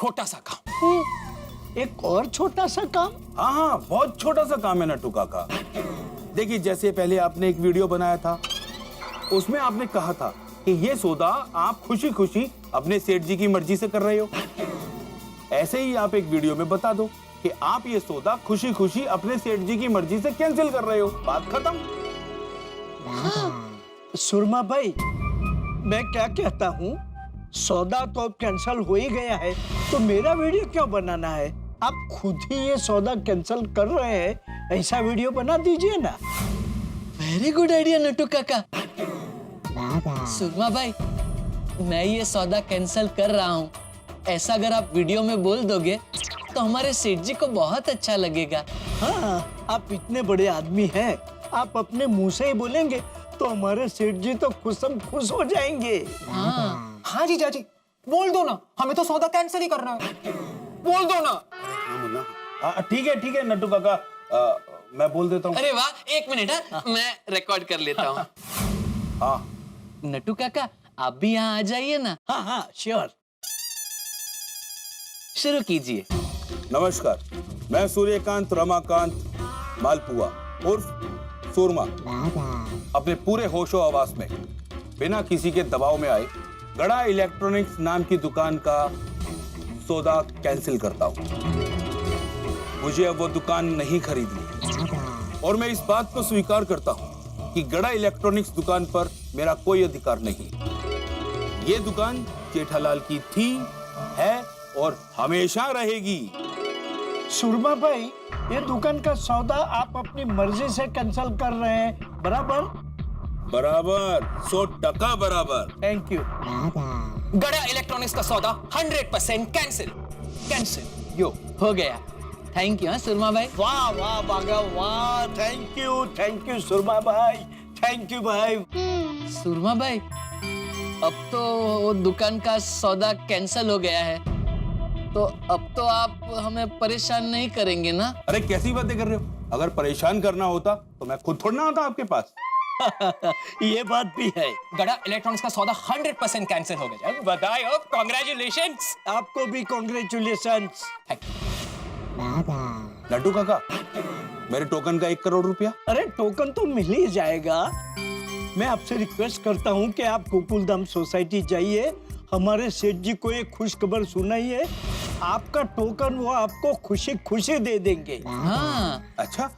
छोटा सा काम। एक और छोटा सा काम? हाँ हाँ, बहुत छोटा सा काम है नट्टू काका। देखिए, जैसे पहले आपने एक वीडियो बनाया था, उसमें आपने कहा था कि ये सौदा आप खुशी खुशी अपने सेठ जी की मर्जी से कर रहे हो। ऐसे ही आप एक वीडियो में बता दो कि आप ये सौदा खुशी खुशी अपने सेठ जी की मर्जी से कैंसिल कर रहे हो। बात खत्म। हाँ। सुरमा भाई, मैं क्या कहता हूँ, सौदा तो अब कैंसिल हो ही गया है, तो मेरा वीडियो क्यों बनाना है? आप खुद ही ये सौदा कैंसिल कर रहे हैं, ऐसा वीडियो बना दीजिए ना। वेरी गुड आइडिया नट्टू काका। सुरमा भाई, मैं ये सौदा कैंसिल कर रहा हूँ, ऐसा अगर आप वीडियो में बोल दोगे तो हमारे सेठ जी को बहुत अच्छा लगेगा। हाँ, आप इतने बड़े आदमी हैं, आप अपने मुंह से ही बोलेंगे तो हमारे सेठ जी तो खुश हो जाएंगे। हाँ जीजा जी, बोल दो ना, हमें तो सौदा कैंसिल ही करना है, बोल दो ना। ठीक है नट्टू काका, मैं बोल देता हूँ। अरे वाह, एक मिनट, मैं रिकॉर्ड कर लेता हूँ। हाँ नट्टू काका, आप भी यहाँ आ जाइए ना। हाँ श्योर। शुरू कीजिए। नमस्कार, मैं सूर्यकांत रमाकांत मालपुआ उर्फ सूरमा अपने पूरे होशो आवास में बिना किसी के दबाव में आए गड़ा इलेक्ट्रॉनिक्स नाम की दुकान का सौदा कैंसिल करता हूँ। मुझे अब वो दुकान नहीं खरीदनी और मैं इस बात को स्वीकार करता हूँ कि गड़ा इलेक्ट्रॉनिक्स दुकान पर मेरा कोई अधिकार नहीं। ये दुकान जेठालाल की थी, है और हमेशा रहेगी। सुरमा भाई, ये दुकान का सौदा आप अपनी मर्जी से कैंसिल कर रहे हैं, बराबर? बराबर, 100% बराबर। Thank you. गड़ा इलेक्ट्रॉनिक्स का सौदा 100% कैंसिल। यो हो गया। थैंक यू सुरमा भाई। वाह वाह बागा वाह, थैंक यू सुरमा भाई, थैंक यू भाई। सुरमा भाई, अब तो वो दुकान का सौदा कैंसिल हो गया है, तो अब तो आप हमें परेशान नहीं करेंगे ना? अरे कैसी बातें कर रहे हो? अगर परेशान करना होता तो मैं खुद थोड़ा ना आता आपके पास। ये बात भी है। गड़ा इलेक्ट्रॉनिक्स का सौदा 100% कैंसिल हो गया। बधाई हो, कांग्रेचुलेशंस। आपको भी कांग्रेचुलेशंस। लड्डू काका, मेरे टोकन का 1 करोड़ रुपया। अरे टोकन तो मिल ही जाएगा। मैं आपसे रिक्वेस्ट करता हूँ कि आप गोकुलधाम सोसाइटी जाइए, हमारे सेठ जी को एक खुश खबर सुनाइए, आपका टोकन वो आपको खुशी खुशी दे देंगे। हाँ। अच्छा,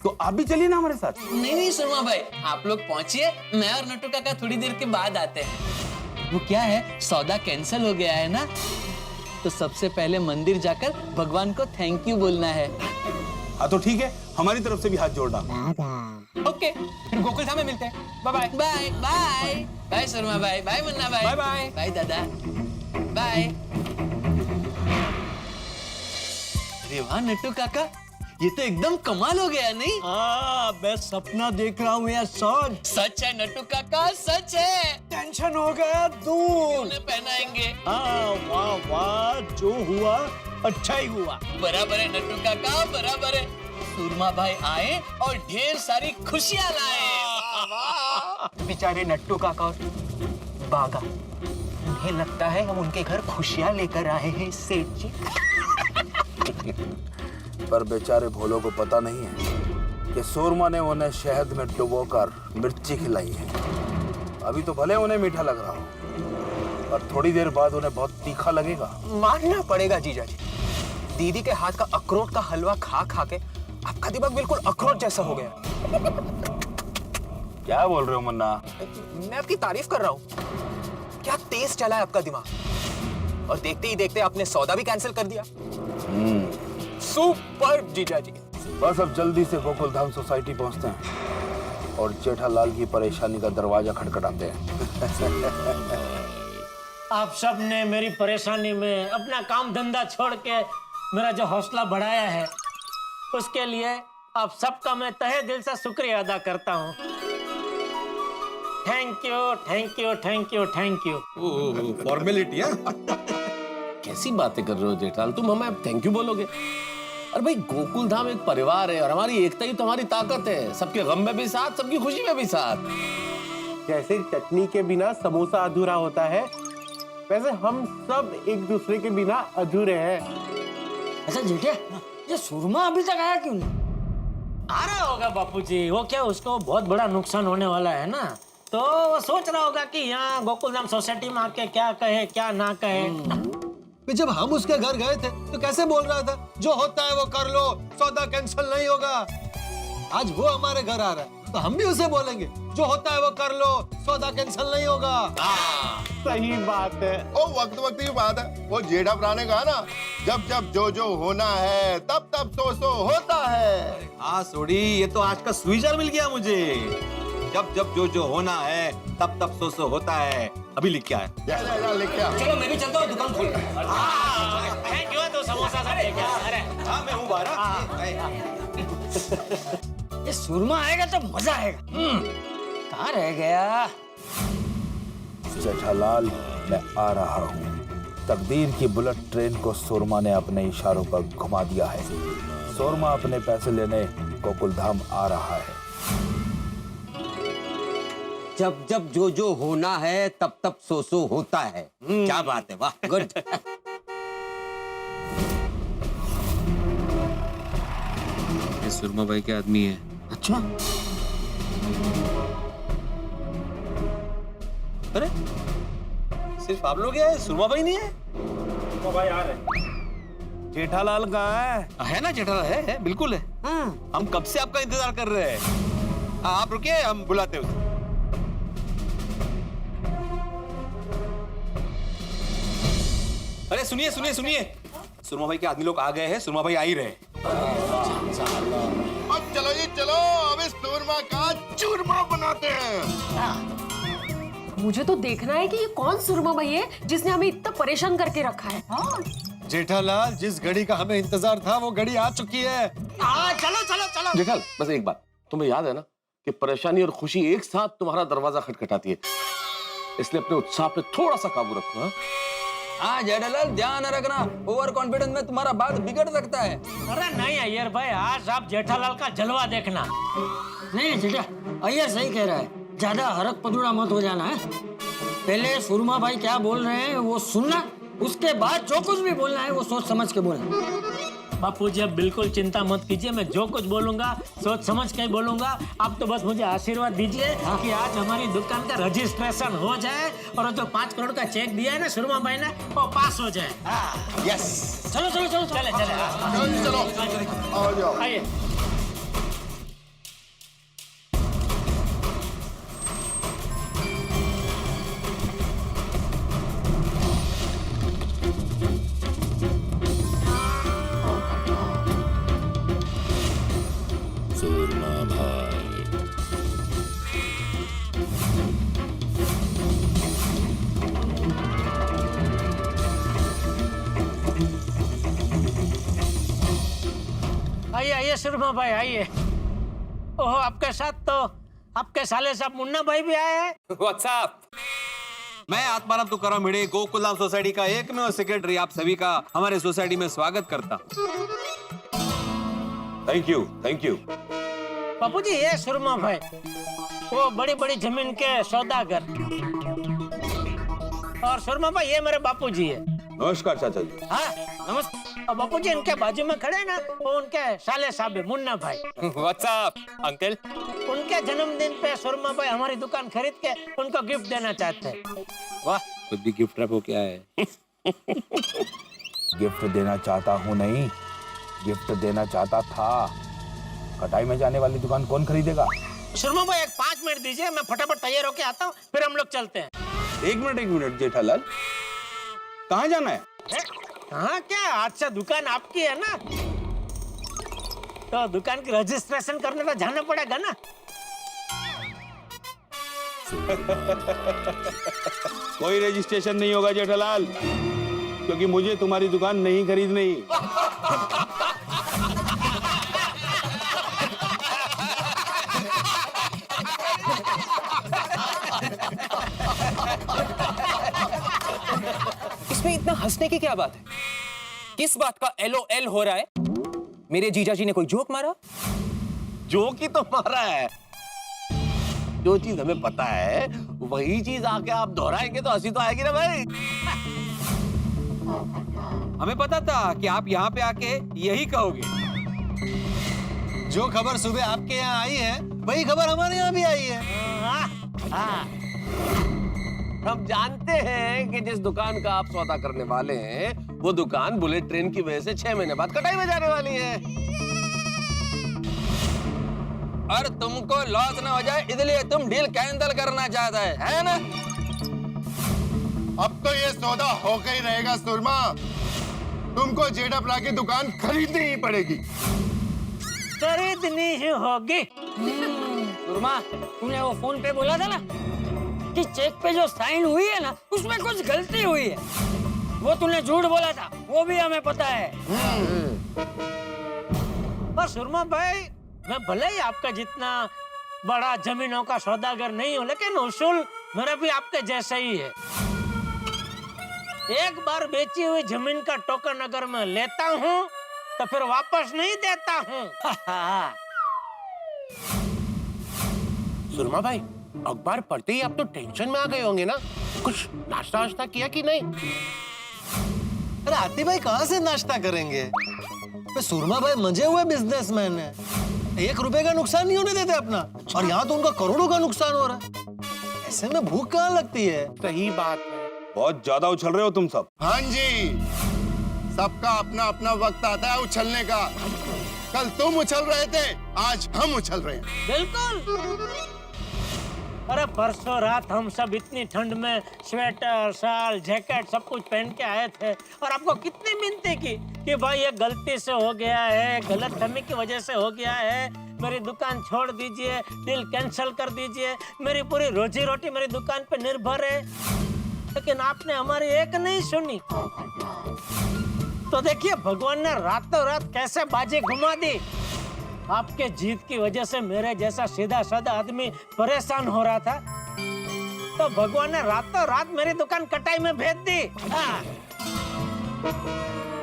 तो आप भी चलिए ना हमारे साथ। नहीं सुरमा भाई, आप लोग पहुंचिए, मैं और नट्टू काका थोड़ी देर के बाद आते हैं। वो क्या है, सौदा कैंसिल हो गया है ना, तो सबसे पहले मंदिर जाकर भगवान को थैंक यू बोलना है। हाँ तो ठीक है, हमारी तरफ से भी हाथ जोड़ना। ओके, फिर गोकुलधाम में मिलते हैं। Bye bye. Bye bye bye Sharma भाई, बाय मुन्ना भाई, बाय बाय बाय दादा, बाय। अरे वाह नट्टू काका, ये तो एकदम कमाल हो गया नहीं? हाँ, मैं सपना देख रहा हूँ यार, सच है नट्टू काका, सच है। टेंशन हो गया दूर। उन्हें पहनाएंगे। हाँ वाह वाह, जो हुआ अच्छा ही हुआ। बराबर है नट्टू काका, बराबर है। सुरमा भाई आए और ढेर सारी खुशियां लाए। बेचारे नट्टू काका और बागा, उन्हें लगता है हम उनके घर खुशियां लेकर आए हैं सेठ जी। पर बेचारे भोलों को पता नहीं है कि सूरमा ने उन्हें शहद में डुबोकर मिर्ची खिलाई है। अभी तो भले उन्हें मीठा लग रहा हो, पर थोड़ी देर बाद उन्हें बहुत तीखा लगेगा। मानना पड़ेगा जीजा जी, दीदी के हाथ का अखरोट का हलवा खा खा के आपका दिमाग बिल्कुल अखरोट जैसा हो गया। क्या बोल रहे हो मुन्ना? मैं आपकी तारीफ कर रहा हूँ। क्या तेज चला है आपका दिमाग, और देखते ही देखते आपने सौदा भी कैंसिल कर दिया। सुपर जीजा जी। बस अब जल्दी से गोकुलधाम सोसाइटी पहुंचते हैं और जेठालाल की परेशानी का दरवाजा खटखटाते हैं। आप सब ने मेरी परेशानी में अपना काम धंधा छोड़ के मेरा जो हौसला बढ़ाया है, उसके लिए आप सबका मैं तहे दिल से शुक्रिया अदा करता हूँ। Thank you thank you thank you thank you. Formality है। कैसी बातें कर रहे हो जेठालाल, तुम हमें थैंक यू बोलोगे? अरे भाई, गोकुलधाम एक परिवार है और हमारी एकता ही तो हमारी ताकत है। सबके गम में भी साथ, सबकी खुशी में भी साथ। जैसे चटनी के बिना समोसा अधूरा होता है, वैसे हम सब एक दूसरे के बिना अधूरे हैं। अच्छा जेठिया, ये सुरमा अभी तक आया क्यों नहीं? आ रहा होगा बापूजी, वो क्या उसको बहुत बड़ा नुकसान होने वाला है ना, तो वो सोच रहा होगा कि यहाँ गोकुलधाम सोसाइटी में आके क्या कहे क्या ना कहे। जब हम उसके घर गए थे तो कैसे बोल रहा था, जो होता है वो कर लो, सौदा कैंसिल नहीं होगा। आज वो हमारे घर आ रहा है तो हम भी उसे बोलेंगे, जो होता है वो कर लो, सौदा कैंसिल नहीं होगा। सही बात है। ओ वक्त की बात है, वो जेठा भरा ने कहा ना, जब जब जो होना है तब तब सो होता है। हाँ सोडी, ये तो आज का स्विचर मिल गया मुझे। जब जब जो होना है तब तब सो होता है। अभी लिख के आया। जा लेके आ। चलो मैं भी चलता हूँ दुकान खोल। थैंक यू, तो समोसा सब लेके आ। अरे हाँ मैं हूँ बारा। ये सुरमा आएगा तो मजा आएगा। कहाँ रह गया? जेठालाल, मैं आ रहा हूँ। तकदीर की बुलेट ट्रेन को सुरमा ने अपने इशारों पर घुमा दिया है। सुरमा अपने पैसे लेने गोकुलधाम आ रहा है। जब जब जो होना है तब तब सो होता है। क्या बात है, वाह गुड। ये सुरमा भाई के आदमी है। अच्छा, अरे सिर्फ आप लोग हैं, सुरमा भाई नहीं है? जेठालाल कहाँ है? है ना जेठालाल, है बिल्कुल है। हम कब से आपका इंतजार कर रहे हैं। हाँ आप रुकिए, हम बुलाते हैं उसे। अरे सुनिए सुनिए सुनिए, सुरमा भाई के आदमी लोग आ गए हैं। सुरमा भाई आ ही रहे हैं। अब चलो जी चलो, अब इस चूरमा का चूरमा बनाते हैं। मुझे तो देखना है कि ये कौन सुरमा भाई है जिसने हमें इतना परेशान करके रखा है। जेठालाल, जिस घड़ी का हमें इंतजार था वो घड़ी आ चुकी है। चलो चलो चलो। जेठाल, बस एक बात, तुम्हें याद है ना कि परेशानी और खुशी एक साथ तुम्हारा दरवाजा खटखटाती है, इसलिए अपने उत्साह पे थोड़ा सा काबू रखो। हाँ? हाँ जेठालाल, ध्यान रखना, ओवर कॉन्फिडेंस में तुम्हारा बात बिगड़ सकता है। अरे नहीं अय्यर भाई, आज आप जेठालाल का जलवा देखना। नहीं जेठा, अय्यर सही कह रहा है, ज्यादा हरक पदुड़ा मत हो जाना है। पहले सुरमा भाई क्या बोल रहे हैं वो सुनना, उसके बाद जो कुछ भी बोलना है वो सोच समझ के बोलना। बापू जी, अब बिल्कुल चिंता मत कीजिए, मैं जो कुछ बोलूंगा सोच समझ के ही बोलूंगा। आप तो बस मुझे आशीर्वाद दीजिए कि आज हमारी दुकान का रजिस्ट्रेशन हो जाए और जो 5 करोड़ का चेक दिया है ना सुरमा भाई ने, वो पास हो जाए। यस, चलो चलो चलो चले चले चलो आ जाओ। आइए। आइए आइए सुरमा भाई आइए। ओहो, आपके साथ तो आपके साले साहब मुन्ना भाई भी आए हैं। व्हाट्सएप, मैं आत्माराम तुकाराम भिड़े, गोकुलधाम सोसाइटी का एकमेव सेक्रेटरी, आप सभी का हमारे सोसाइटी में स्वागत करता। Thank you thank you. Bapu ji, ये सुरमा भाई वो बड़ी बड़ी जमीन के सौदागर, और सुरमा भाई ये मेरे बापू जी है। नमस्कार चाचा जी। हाँ नमस्ते। और बापू जी इनके बाजू में खड़े ना, वो उनके साले साहब है मुन्ना भाई। What's up uncle. उनके जन्मदिन पे सुरमा भाई हमारी दुकान खरीद के उनको गिफ्ट देना चाहते हैं। वाह, खुद भी गिफ्ट रैप हो क्या है? गिफ्ट देना चाहता हूँ नहीं, गिफ्ट देना चाहता था। कटाई में जाने वाली दुकान कौन खरीदेगा? सुरमा भाई एक 5 मिनट दीजिए, मैं फटाफट तैयार होके आता हूँ, फिर हम लोग चलते हैं। एक मिनट जेठालाल, कहाँ जाना है? हाँ क्या, आज से दुकान आपकी है ना, तो दुकान की रजिस्ट्रेशन करने तो जाना पड़ेगा ना। कोई रजिस्ट्रेशन नहीं होगा जेठालाल, क्योंकि मुझे तुम्हारी दुकान नहीं खरीदनी। इसमें इतना हंसने की क्या बात है? किस बात का LOL हो रहा है? मेरे जीजा जी ने कोई जोक मारा? जोक ही तो मारा है। जो चीज हमें पता है वही चीज आके आप दोहराएंगे तो हंसी तो आएगी ना भाई। हमें पता था कि आप यहाँ पे आके यही कहोगे। जो खबर सुबह आपके यहाँ आई है वही खबर हमारे यहाँ भी आई है। हम जानते हैं कि जिस दुकान का आप सौदा करने वाले हैं वो दुकान बुलेट ट्रेन की वजह से 6 महीने बाद कटाई में जाने वाली है। और तुमको लॉस ना हो जाए इसलिए तुम डील कैंसिल करना चाहता है ना? अब तो ये सौदा होकर ही रहेगा सुरमा। तुमको जेठा की दुकान खरीदनी ही पड़ेगी। खरीदनी ही होगी। सुरमा, तूने वो फोन पे बोला था ना कि चेक पे जो साइन हुई है ना उसमें कुछ गलती हुई है, वो तूने झूठ बोला था, वो भी हमें पता है। और सुरमा भाई, मैं भले ही आपका जितना बड़ा जमीनों का सौदागर नहीं हूँ, लेकिन उसूल मेरा भी आपके जैसा ही है। एक बार बेची हुई जमीन का टोकन अगर मैं लेता हूँ तो फिर वापस नहीं देता हूँ। सुरमा भाई, अखबार पढ़ते ही आप तो टेंशन में आ गए होंगे ना? कुछ नाश्ता वाश्ता किया कि नहीं? अरे आती भाई कहाँ से नाश्ता करेंगे? सुरमा भाई मंजे हुए बिजनेसमैन है, 1 रुपए का नुकसान नहीं होने देते अपना, और यहाँ तो उनका करोड़ों का नुकसान हो रहा है। ऐसे में भूख कहाँ लगती है? सही बात है। बहुत ज्यादा उछल रहे हो तुम सब। हाँ जी, सबका अपना अपना वक्त आता है उछलने का। कल तुम उछल रहे थे, आज हम उछल रहे हैं। बिल्कुल। अरे परसों रात हम सब इतनी ठंड में स्वेटर, शाल, जैकेट सब कुछ पहन के आए थे, और आपको कितनी मिन्नतें की कि भाई ये गलती से हो गया है, गलतफहमी की वजह से हो गया है, मेरी दुकान छोड़ दीजिए, डील कैंसिल कर दीजिए, मेरी पूरी रोजी रोटी मेरी दुकान पे निर्भर है। लेकिन आपने हमारी एक नहीं सुनी। तो देखिए भगवान ने रातों रात कैसे बाजी घुमा दी। आपके जीत की वजह से मेरे जैसा सीधा साधा आदमी परेशान हो रहा था, तो भगवान ने रातों रात मेरी दुकान कटाई में भेज दी।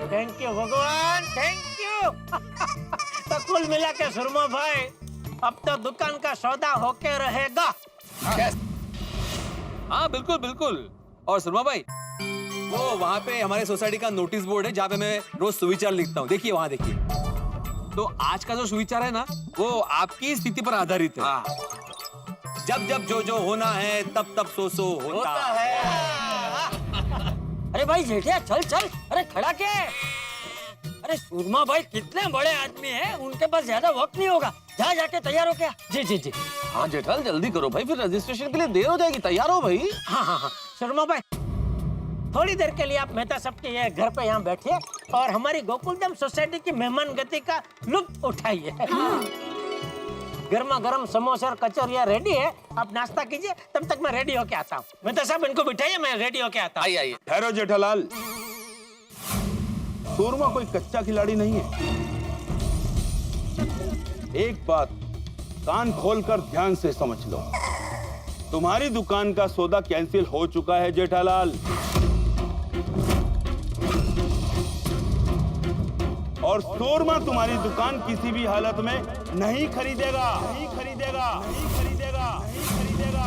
थैंक यू भगवान, थैंक यू। तो कुल मिला के सुरमा भाई, अब तो दुकान का सौदा होके रहेगा। हाँ बिल्कुल बिल्कुल। और सुरमा भाई, वो वहाँ पे हमारे सोसाइटी का नोटिस बोर्ड है जहाँ पे मैं रोज सुविचार लिखता हूँ, देखिए वहाँ देखिए। तो आज का जो सुविचार है ना वो आपकी स्थिति पर आधारित है। जब जब जो जो होना है तब तब सो सो होता है। अरे भाई जेठिया चल चल, अरे खड़ा क्या है? अरे सुरमा भाई कितने बड़े आदमी हैं, उनके पास ज्यादा वक्त नहीं होगा, जा जाके तैयार हो क्या? जी जी जी। हाँ जेठाल जल्दी करो भाई, फिर रजिस्ट्रेशन के लिए देर हो जाएगी। तैयार हो भाई। हाँ हाँ हाँ। सुरमा भाई, थोड़ी देर के लिए आप मेहता सबके ये घर पे यहाँ बैठिए और हमारी गोकुलधाम सोसाइटी की मेहमान गति का लुत्फ उठाइए। गर्मा गर्म समोसे और कचौरियाँ रेडी है, आप नाश्ता कीजिए, तब तक मैं रेडी होके आता हूँ। मेहता साहब इनको बिठाइए, मैं रेडी होके आता हूँ। आइए। ठहरो जेठालाल, सूरमा कोई कच्चा खिलाड़ी नहीं है। एक बात कान खोलकर ध्यान से समझ लो, तुम्हारी दुकान का सौदा कैंसिल हो चुका है जेठालाल, और सूरमा तुम्हारी दुकान किसी भी हालत में नहीं खरीदेगा, नहीं खरीदेगा, नहीं खरीदेगा, नहीं खरीदेगा।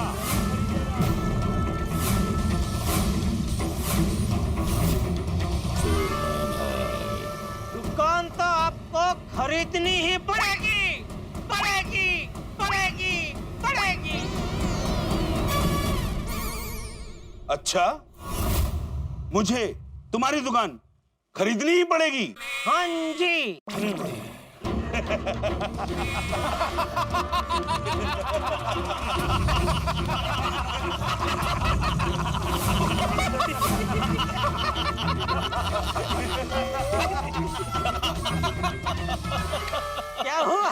दुकान तो आपको खरीदनी ही पड़ेगी, पड़ेगी, पड़ेगी, पड़ेगी। अच्छा, मुझे तुम्हारी दुकान खरीदनी ही पड़ेगी? हाँ जी। क्या हुआ?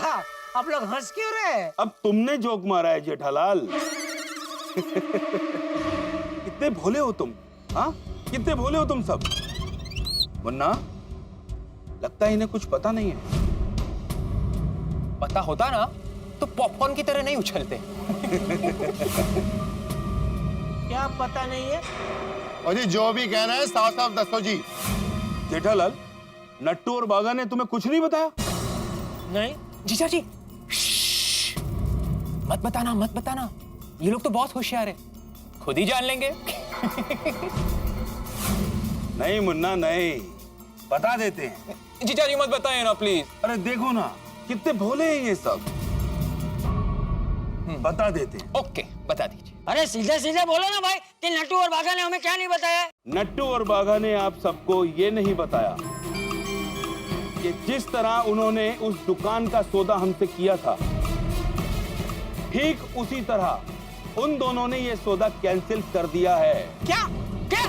आप लोग हंस क्यों रहे? अब तुमने जोक मारा है जेठालाल। कितने भोले हो तुम, हाँ? कितने भोले हो तुम सब। वरना लगता है इन्हें कुछ पता नहीं है। पता होता ना तो पॉपकॉर्न की तरह नहीं उछलते। क्या पता नहीं है? और जी जो भी कहना है साफ साफ दसो जी। जेठालाल, नट्टू और बागा ने तुम्हें कुछ नहीं बताया? नहीं। जीजा जी, मत बताना, मत बताना। ये लोग तो बहुत होशियार है, खुद ही जान लेंगे। नहीं मुन्ना नहीं, बता देते हैं। जीजा जी मत बताइए ना प्लीज। अरे देखो ना कितने भोले हैं ये सब। बता देते हैं। ओके बता दीजिए। अरे सीधे सीधे बोलो ना भाई कि नट्टू और बाघा ने हमें क्या नहीं बताया। नट्टू और बाघा ने आप सबको ये नहीं बताया कि जिस तरह उन्होंने उस दुकान का सौदा हमसे किया था, ठीक उसी तरह उन दोनों ने ये सौदा कैंसिल कर दिया है। क्या क्या?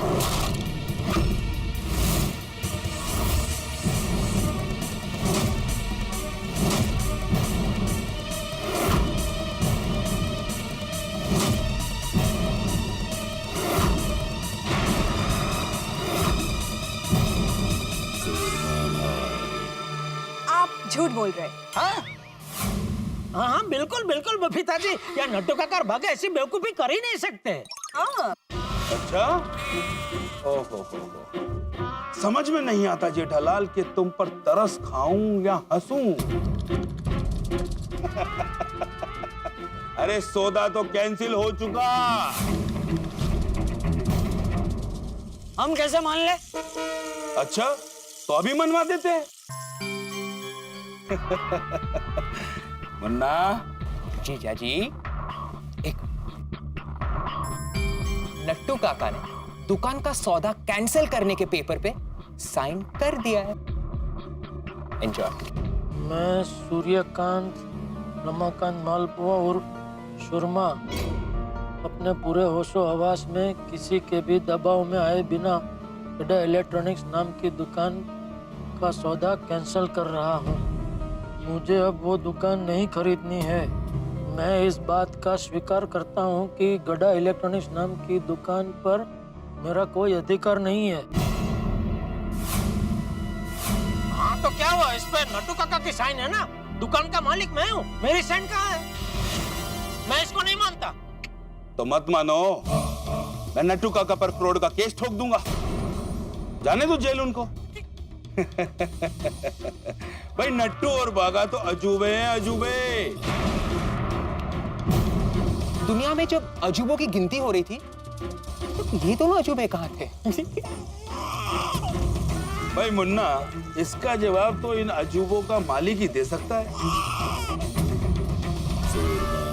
झूठ बोल रहे। हाँ बिल्कुल बिल्कुल बफीता जी, या नट्टू काका और बाघा ऐसी बेवकूफी कर ही नहीं सकते। अच्छा, ओहो समझ में नहीं आता जेठालाल कि तुम पर तरस खाऊं या हंसूं। अरे सौदा तो कैंसिल हो चुका। हम कैसे मान ले? अच्छा तो अभी मनवा देते हैं। मुन्ना। जीजा जी एक, नट्टू काका ने दुकान का सौदा कैंसिल करने के पेपर पे साइन कर दिया है। एंजॉय। मैं सूर्यकांत रमाकांत मालपुआ और सुरमा अपने पूरे होशो हवास में किसी के भी दबाव में आए बिना गड्ढा इलेक्ट्रॉनिक्स नाम की दुकान का सौदा कैंसिल कर रहा हूँ। मुझे अब वो दुकान नहीं खरीदनी है। मैं इस बात का स्वीकार करता हूँ कि गड्ढा इलेक्ट्रॉनिक्स नाम की दुकान पर मेरा कोई अधिकार नहीं है। हाँ तो क्या हुआ, इस पे नट्टू काका की साइन है ना, दुकान का मालिक मैं हूँ, मेरी साइन कहाँ है? मैं इसको नहीं मानता। तो मत मानो, मैं नट्टू काका पर फ्रॉड का केस ठोक दूंगा। जाने दो जेल उनको। भाई नट्टू और बाघा तो अजूबे हैं, अजूबे। दुनिया में जब अजूबों की गिनती हो रही थी तो ये दोनों अजूबे कहाँ थे? भाई मुन्ना, इसका जवाब तो इन अजूबों का मालिक ही दे सकता है।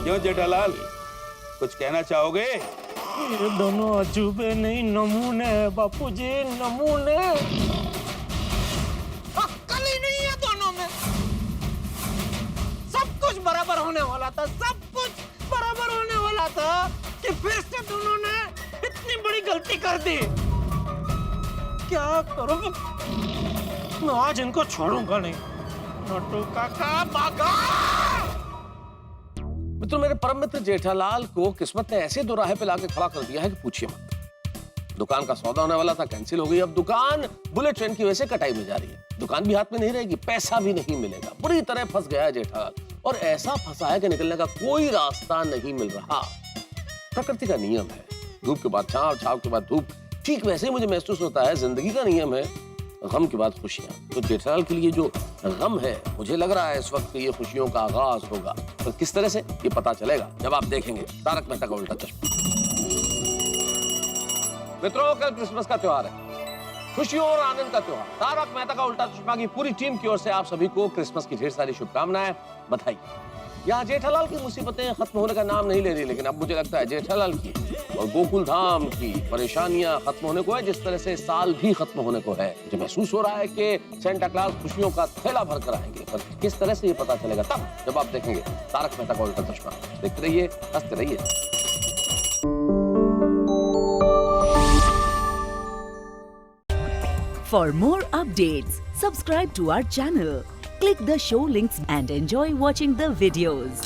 क्यों जेठालाल, कुछ कहना चाहोगे? ये दोनों अजूबे नहीं नमूने हैं बापूजी, नमूने। अक्ल ही नहीं है दोनों में। सब कुछ बराबर होने वाला था, सब कुछ बराबर होने वाला था कि फिर से दोनों ने इतनी बड़ी गलती कर दी। क्या करूं मैं आज इनको छोड़ूंगा नहीं। नट्टू काका, बाघा। मित्रों, मेरे परम मित्र जेठालाल को किस्मत ने ऐसे दो राह पे लाके खड़ा कर दिया है कि पूछिए मत। दुकान का सौदा होने वाला था, कैंसिल हो गई। अब दुकान बुलेट ट्रेन की वजह से कटाई में जा रही है। दुकान भी हाथ में नहीं रहेगी, पैसा भी नहीं मिलेगा। बुरी तरह फंस गया है जेठालाल, और ऐसा फंसा है कि निकलने का कोई रास्ता नहीं मिल रहा। प्रकृति का नियम है, धूप के बाद छांव, छांव के बाद धूप। ठीक वैसे ही मुझे महसूस होता है जिंदगी का नियम है, गम के बाद खुशियां। तो जेठालाल के लिए जो गम है, मुझे लग रहा है इस वक्त ये खुशियों का आगाज होगा। तो किस तरह से ये पता चलेगा जब आप देखेंगे तारक मेहता का उल्टा चश्मा। मित्रों, कल क्रिसमस का त्योहार है, खुशियों और आनंद का त्योहार। तारक मेहता का उल्टा चश्मा की पूरी टीम की ओर से आप सभी को क्रिसमस की ढेर सारी शुभकामनाएं, बधाई। यहाँ जेठालाल की मुसीबतें खत्म होने का नाम नहीं ले रही, लेकिन अब मुझे लगता है जेठालाल की और गोकुल धाम की परेशानियां खत्म होने को है, जिस तरह से साल भी खत्म होने को है। मुझे महसूस हो रहा है कि सेंटा क्लॉज खुशियों का थैला भर कर आएंगे, पर किस तरह से ये पता चलेगा तब जब आप देखेंगे तारक मेहता का उल्टा चश्मा। देखते रहिए, हंसते रहिए। For more updates, subscribe to our channel, click the show links and enjoy watching the videos.